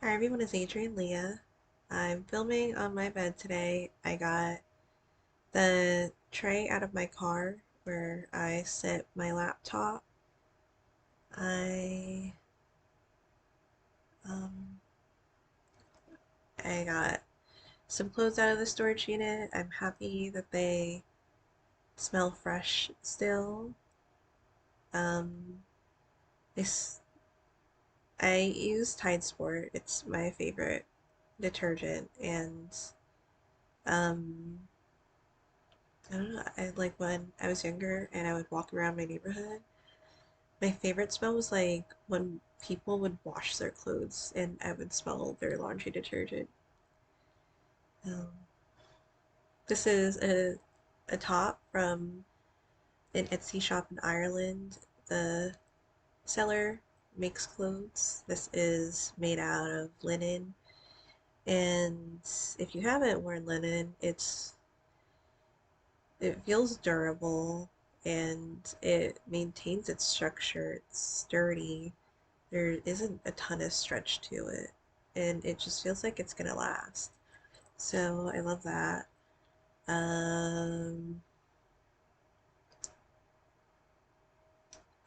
Hi everyone, it's Adrian Leah. I'm filming on my bed today. I got the tray out of my car where I sit my laptop. I um I got some clothes out of the storage unit. I'm happy that they smell fresh still. Um this I use Tide Sport. It's my favorite detergent and um I don't know. I like when I was younger and I would walk around my neighborhood. My favorite smell was like when people would wash their clothes and I would smell their laundry detergent. Um, this is a top from an Etsy shop in Ireland. The seller makes clothes. This is made out of linen, and if you haven't worn linen, it feels durable and it maintains its structure. It's sturdy. There isn't a ton of stretch to it, and it just feels like it's gonna last. So I love that. Um,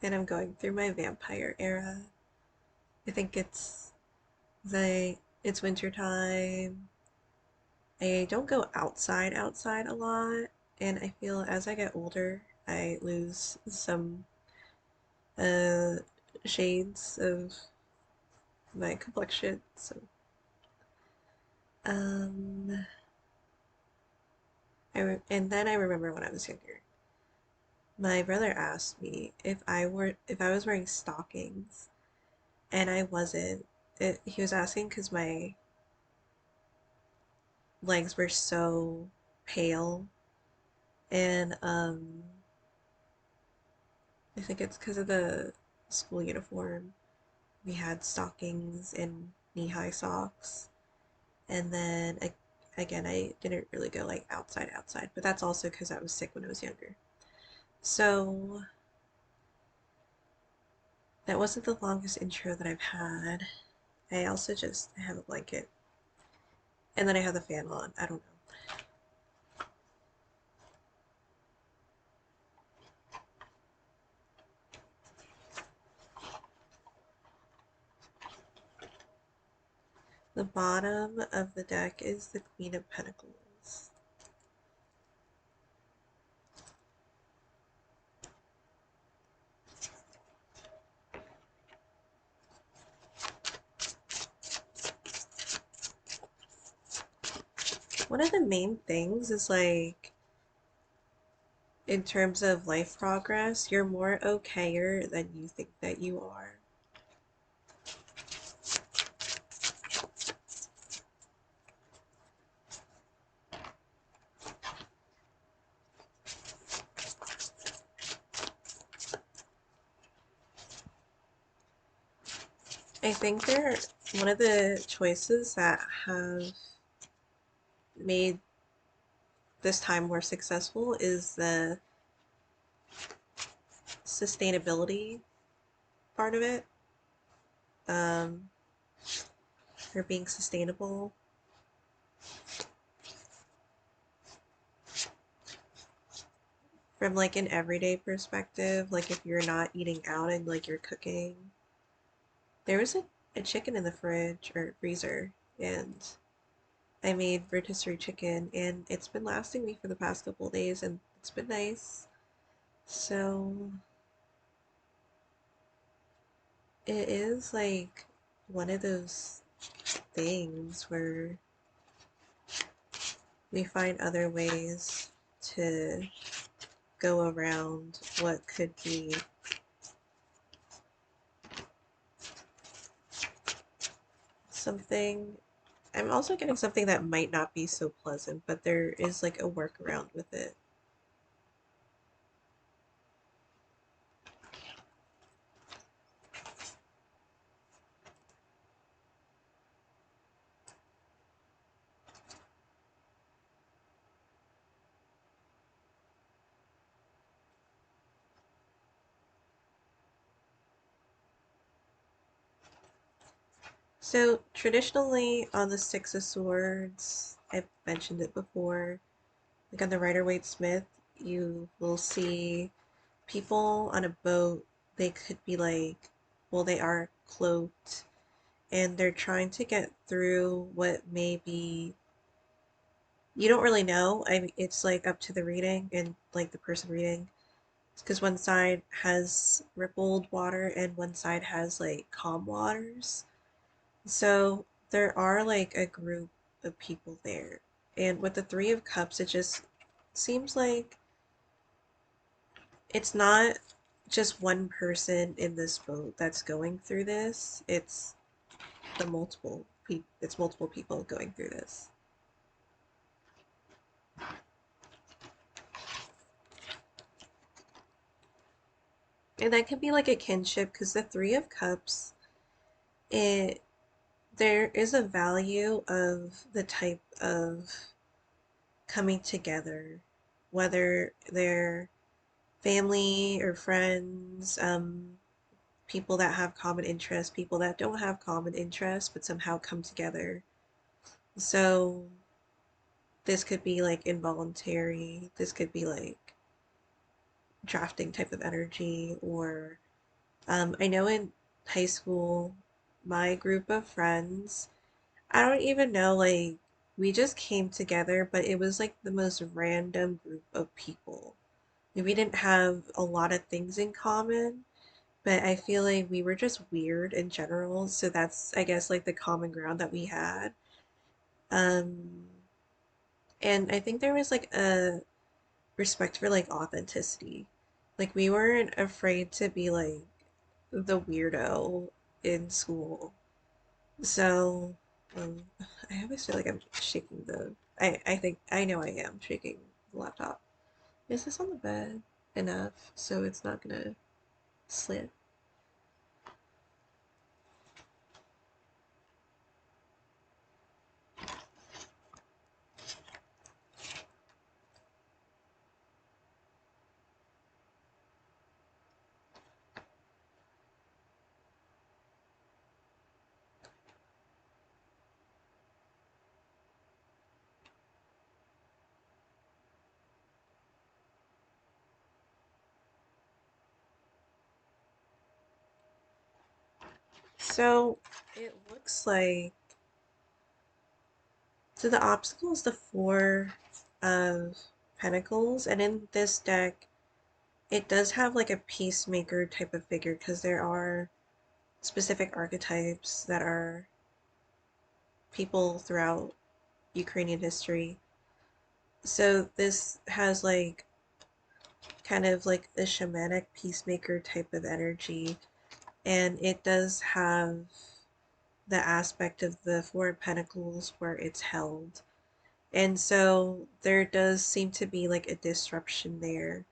and I'm going through my vampire era. I think it's winter time. I don't go outside a lot, and I feel as I get older, I lose some uh shades of my complexion. So um and then I remember when I was younger. My brother asked me if I was wearing stockings, and I wasn't. He was asking because my legs were so pale, and I think it's because of the school uniform. We had stockings and knee-high socks, and then again, I didn't really go like outside, but that's also because I was sick when I was younger. So that wasn't the longest intro that I've had. I also just have a blanket. And then I have the fan on. I don't know. The bottom of the deck is the Queen of Pentacles. One of the main things is like, in terms of life progress, you're more okayer than you think that you are. I think they're one of the choices that have made this time more successful is the sustainability part of it. Um, for being sustainable. From like an everyday perspective, like if you're not eating out and like you're cooking, there was a chicken in the fridge or freezer, and I made rotisserie chicken, and it's been lasting me for the past couple of days, and it's been nice. So it is like one of those things where we find other ways to go around what could be something. I'm also getting something that might not be so pleasant, but there is like a workaround with it. So traditionally on the Six of Swords, I've mentioned it before, like on the Rider-Waite-Smith, you will see people on a boat. They could be like, well, they are cloaked and they're trying to get through what may be, you don't really know. I mean, it's like up to the reading and like the person reading. Because one side has rippled water and one side has like calm waters. So there are like a group of people there. And with the Three of Cups, it just seems like it's not just one person in this boat that's going through this. It's multiple people going through this. And that can be like a kinship because the Three of Cups, it there is a value of the type of coming together, whether they're family or friends, people that have common interests, people that don't have common interests but somehow come together. So this could be like involuntary, this could be like drafting type of energy, or I know in high school, my group of friends, I don't even know, like, we just came together, but it was like the most random group of people. Like, we didn't have a lot of things in common, but I feel like we were just weird in general. So that's, I guess, like the common ground that we had. Um, and I think there was like a respect for like authenticity. Like, we weren't afraid to be like the weirdo in school. So, um, I always feel like I'm shaking I think, I know I am shaking the laptop. Is this on the bed enough so it's not gonna slip? So, it looks like, so the obstacle is the Four of Pentacles, and in this deck, it does have like a peacemaker type of figure because there are specific archetypes that are people throughout Ukrainian history. So this has like kind of like a shamanic peacemaker type of energy, and it does have the aspect of the Four of Pentacles where it's held. And so there does seem to be like a disruption there.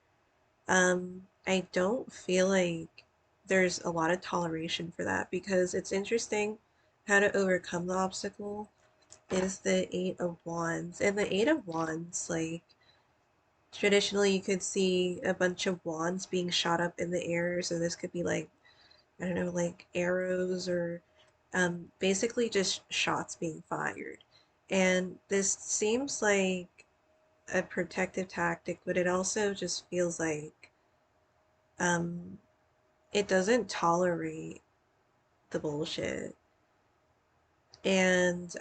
I don't feel like there's a lot of toleration for that because it's interesting how to overcome the obstacle is the Eight of Wands. And the Eight of Wands, like, traditionally you could see a bunch of wands being shot up in the air. So this could be like, I don't know, like arrows or basically just shots being fired. And this seems like a protective tactic, but it also just feels like um, it doesn't tolerate the bullshit. And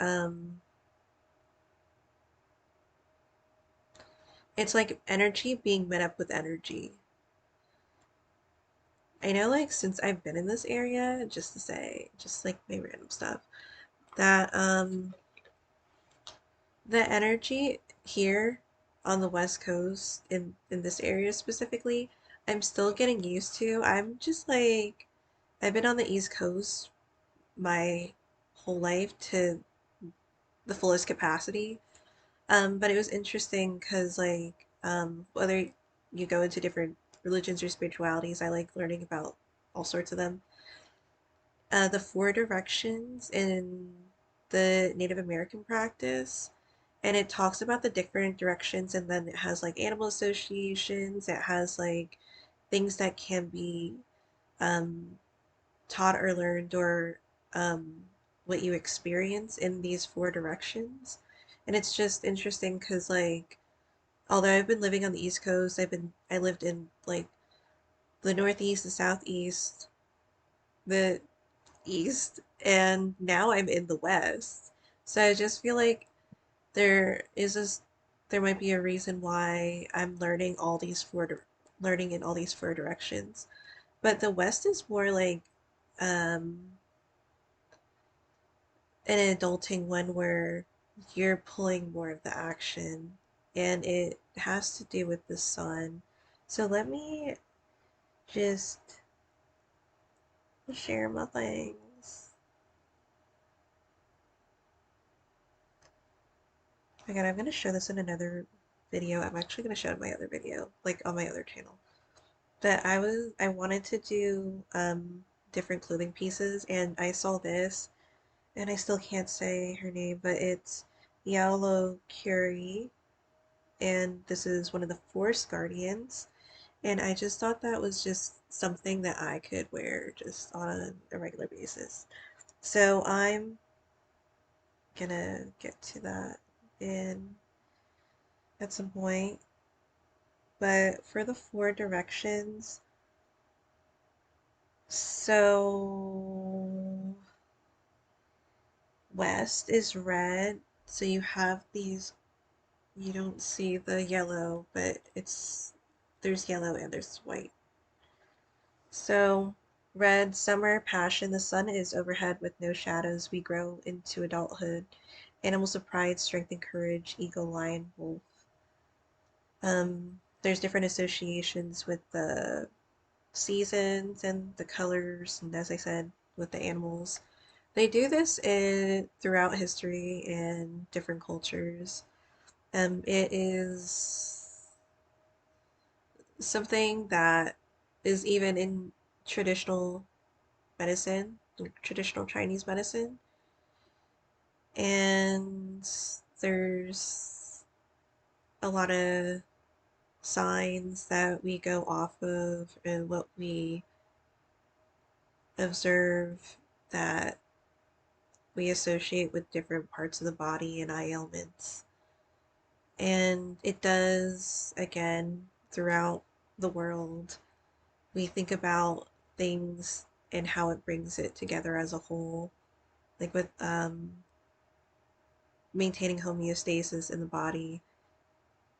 it's like energy being met up with energy. I know, like, since I've been in this area, just to say, just like my random stuff, that the energy here on the West Coast, in this area specifically, I'm still getting used to. I'm just like, I've been on the East Coast my whole life to the fullest capacity. But it was interesting because, like, whether you go into different religions or spiritualities, I like learning about all sorts of them. The four directions in the Native American practice, and it talks about the different directions, and then it has like animal associations, it has like things that can be um, taught or learned or um, what you experience in these four directions. And it's just interesting because like although I've been living on the East Coast, I lived in like the Northeast, the Southeast, the East, and now I'm in the West. So I just feel like there is this there might be a reason why I'm learning in all these four directions. But the West is more like um an adulting one where you're pulling more of the action and it has to do with the sun. So let me just share my things. Again, I'm going to show this in another video. I'm actually going to show it in my other video, like on my other channel. But I wanted to do different clothing pieces and I saw this and I still can't say her name, but it's Yaolo Curie and this is one of the Forest Guardians. And I just thought that was just something that I could wear just on a regular basis. So I'm gonna get to that in at some point. But for the four directions, so west is red. So you have these, you don't see the yellow, but there's yellow and there's white. So red, summer, passion, the sun is overhead with no shadows. We grow into adulthood. Animals of pride, strength and courage, eagle, lion, wolf. There's different associations with the seasons and the colors, and as I said, with the animals. They do this throughout history and different cultures. It is something that is even in traditional medicine, like traditional Chinese medicine. And there's a lot of signs that we go off of and what we observe that we associate with different parts of the body and eye ailments. And it does, again, throughout the world, we think about things and how it brings it together as a whole, like with maintaining homeostasis in the body,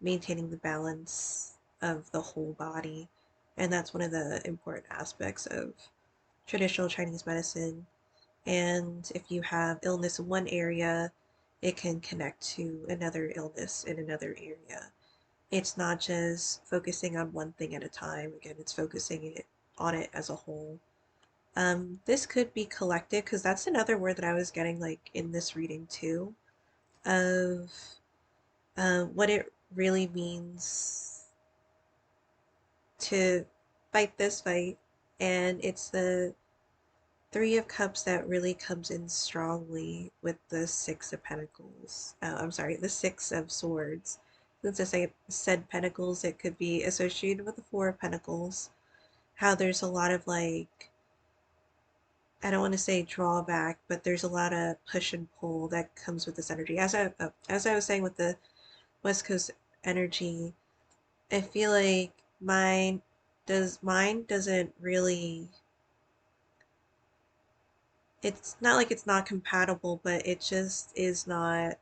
maintaining the balance of the whole body. And that's one of the important aspects of traditional Chinese medicine. And if you have illness in one area, it can connect to another illness in another area. It's not just focusing on one thing at a time. Again, it's on it as a whole. This could be collective because that's another word that I was getting like in this reading too, of what it really means to fight this fight. And it's the Three of Cups that really comes in strongly with the Six of Pentacles. I'm sorry, the Six of Swords. Since I said Pentacles, it could be associated with the Four of Pentacles. How there's a lot of like, I don't want to say drawback, but there's a lot of push and pull that comes with this energy. As I was saying with the West Coast energy, I feel like mine doesn't really, it's not like it's not compatible, but it just is not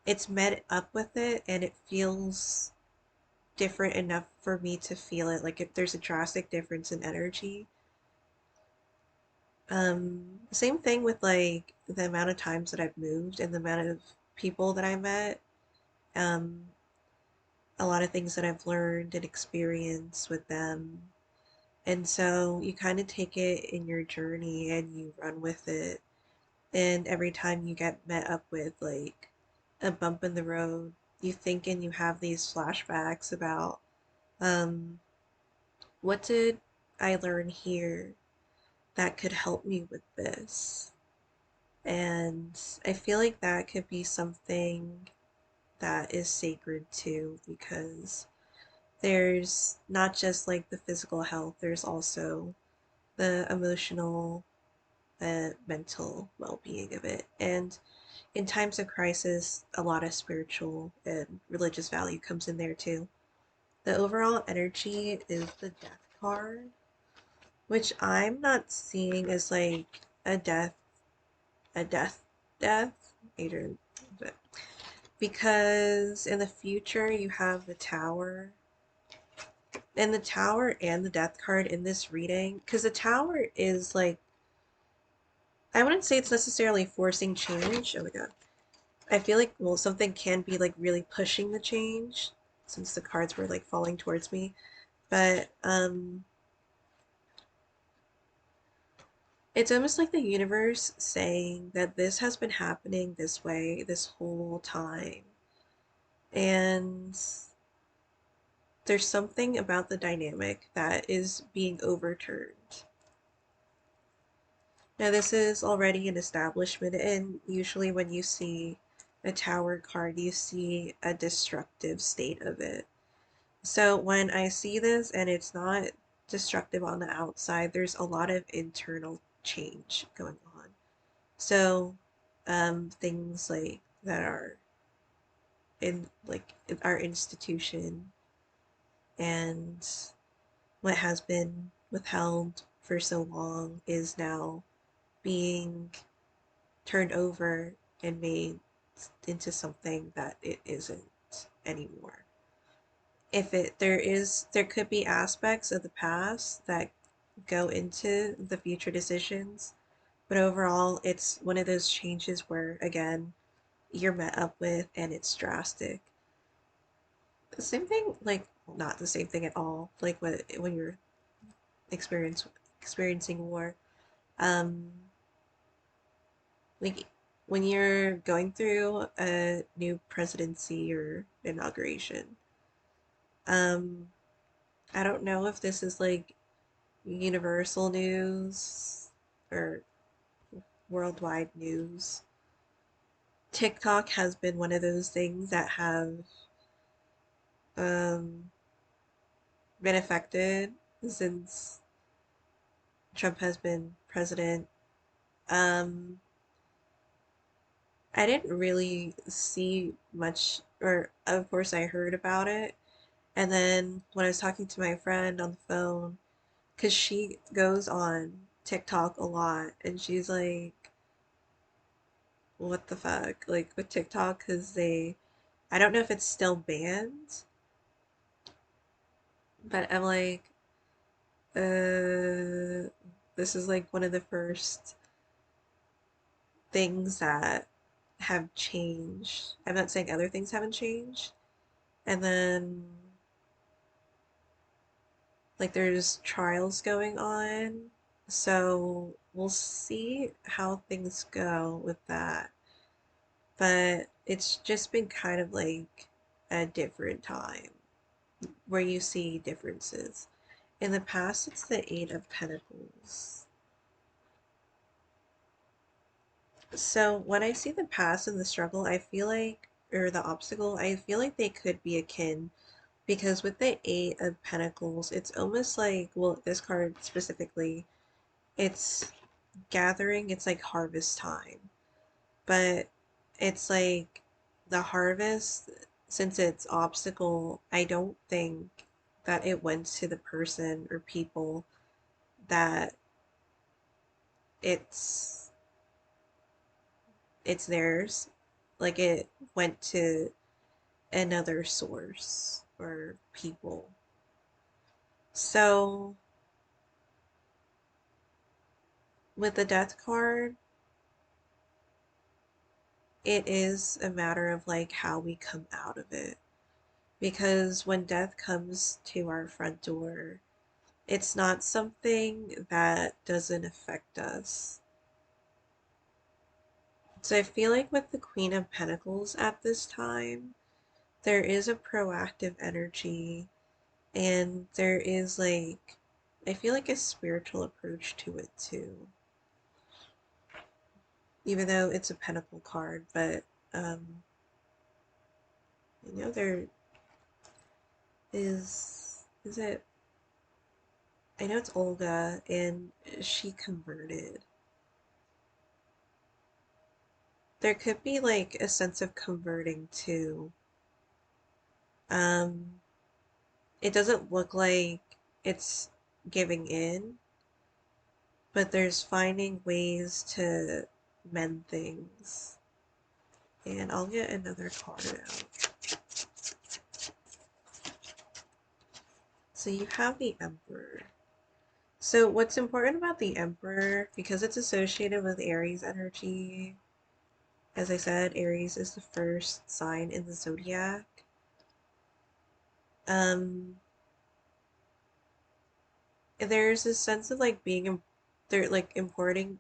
it's met up with it and it feels different enough for me to feel it. Like if there's a drastic difference in energy. Same thing with like the amount of times that I've moved and the amount of people that I met. Um, a lot of things that I've learned and experienced with them. And so you kind of take it in your journey and you run with it. And every time you get met up with like a bump in the road, you think and you have these flashbacks about um, what did I learn here that could help me with this? And I feel like that could be something that is sacred too, because there's not just like the physical health, there's also the emotional the mental well-being of it. And in times of crisis, a lot of spiritual and religious value comes in there too. The overall energy is the death card, which I'm not seeing as like a death, a death, death, Adrian, but because in the future you have the tower, and the tower and the death card in this reading, because the tower is like, I wouldn't say it's necessarily forcing change. Oh my god. I feel like, well, something can be like really pushing the change since the cards were like falling towards me. But it's almost like the universe saying that this has been happening this way this whole time. And there's something about the dynamic that is being overturned. Now, this is already an establishment, and usually when you see a tower card, you see a destructive state of it. So when I see this and it's not destructive on the outside, there's a lot of internal change going on. So things like that are in like our institution and what has been withheld for so long is now being turned over and made into something that it isn't anymore. If it there could be aspects of the past that go into the future decisions, but overall it's one of those changes where again you're met up with and it's drastic. The same thing, like not the same thing at all, like when you're experience experiencing war. Um like when you're going through a new presidency or inauguration. Um I don't know if this is like universal news or worldwide news. TikTok has been one of those things that have um, been affected since Trump has been president. Um, I didn't really see much, or of course I heard about it. And then when I was talking to my friend on the phone, because she goes on TikTok a lot, and she's like, what the fuck? Like with TikTok, because I don't know if it's still banned, but I'm like, this is like one of the first things that have changed. I'm not saying other things haven't changed. And then, like, there's trials going on. So we'll see how things go with that. But it's just been kind of like a different time where you see differences. In the past, it's the Eight of Pentacles. So when I see the past and the struggle, I feel like, or the obstacle, I feel like they could be akin because with the Eight of Pentacles, it's almost like, well, this card specifically, it's gathering, it's like harvest time, but it's like the harvest, since it's obstacle, I don't think that it went to the person or people that it's it's theirs. Like it went to another source or people. So with the death card, it is a matter of like how we come out of it. Because when death comes to our front door, it's not something that doesn't affect us. So I feel like with the Queen of Pentacles at this time, there is a proactive energy and there is like, I feel like a spiritual approach to it too. Even though it's a pentacle card, but there is it, I know it's Olga and she converted. there could be like a sense of converting too. Um, it doesn't look like it's giving in, but there's finding ways to mend things. And I'll get another card out. So you have the Emperor. So what's important about the Emperor, because it's associated with Aries energy, as I said, Aries is the first sign in the zodiac. Um, there's a sense of like being, they're like importing.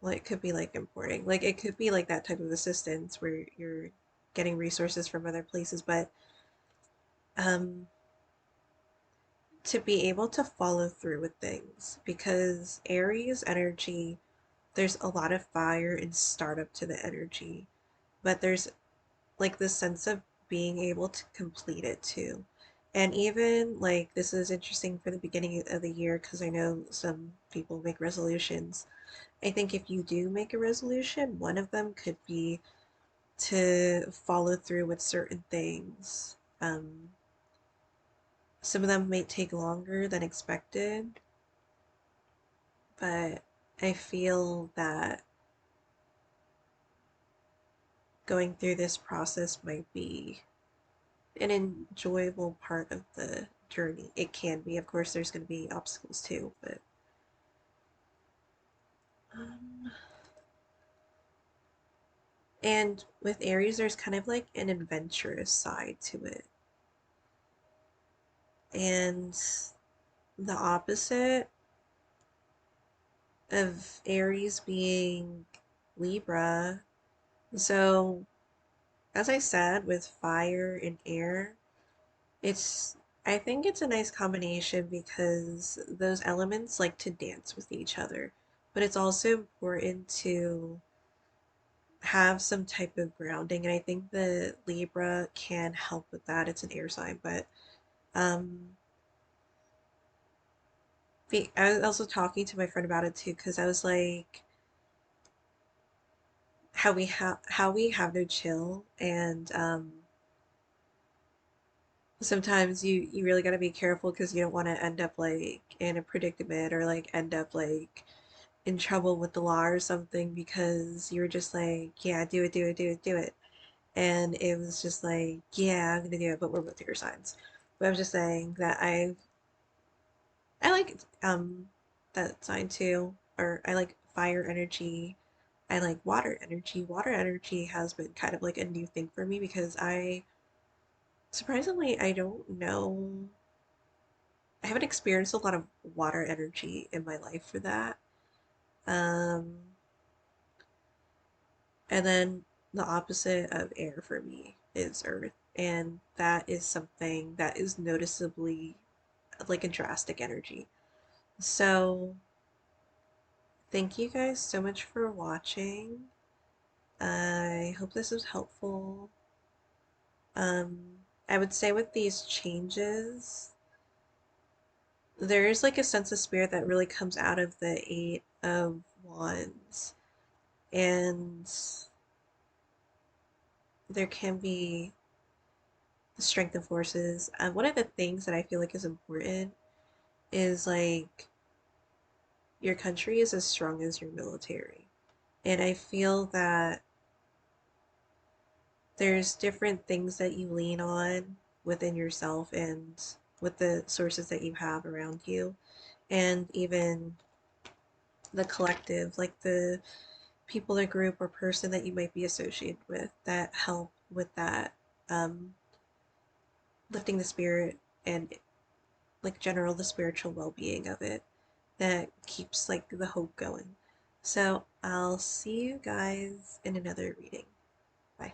Well, it could be like importing. Like it could be like that type of assistance where you're getting resources from other places, but um, to be able to follow through with things because Aries energy, there's a lot of fire and startup to the energy, but there's like this sense of being able to complete it too. And even like this is interesting for the beginning of the year because I know some people make resolutions. I think if you do make a resolution, one of them could be to follow through with certain things. Some of them may take longer than expected, but I feel that going through this process might be an enjoyable part of the journey. It can be, of course, there's going to be obstacles too, but um, and with Aries, there's kind of like an adventurous side to it, and the opposite of Aries being Libra. So, as I said, with fire and air, it's I think it's a nice combination because those elements like to dance with each other. But it's also important to have some type of grounding, and I think the Libra can help with that. It's an air sign, but um I was also talking to my friend about it too because I was like how we have no chill and sometimes you really got to be careful because you don't want to end up like in a predicament or like end up like in trouble with the law or something because you were just like, yeah, do it, do it, do it, do it. And it was just like, yeah, I'm gonna do it, but we're both air signs. But I'm just saying that I like that sign too, or I like fire energy. I like water energy. Water energy has been kind of like a new thing for me because I surprisingly I don't know I haven't experienced a lot of water energy in my life for that. Um, and then the opposite of air for me is earth. And that is something that is noticeably like a drastic energy. So, thank you guys so much for watching. I hope this was helpful. I would say with these changes, there is like a sense of spirit that really comes out of the Eight of Wands. And there can be strength of forces. One of the things that I feel like is important is like your country is as strong as your military. And I feel that there's different things that you lean on within yourself and with the sources that you have around you, and even the collective, like the people or group or person that you might be associated with that help with that um, lifting the spirit and like general the spiritual well-being of it that keeps like the hope going. So I'll see you guys in another reading. Bye.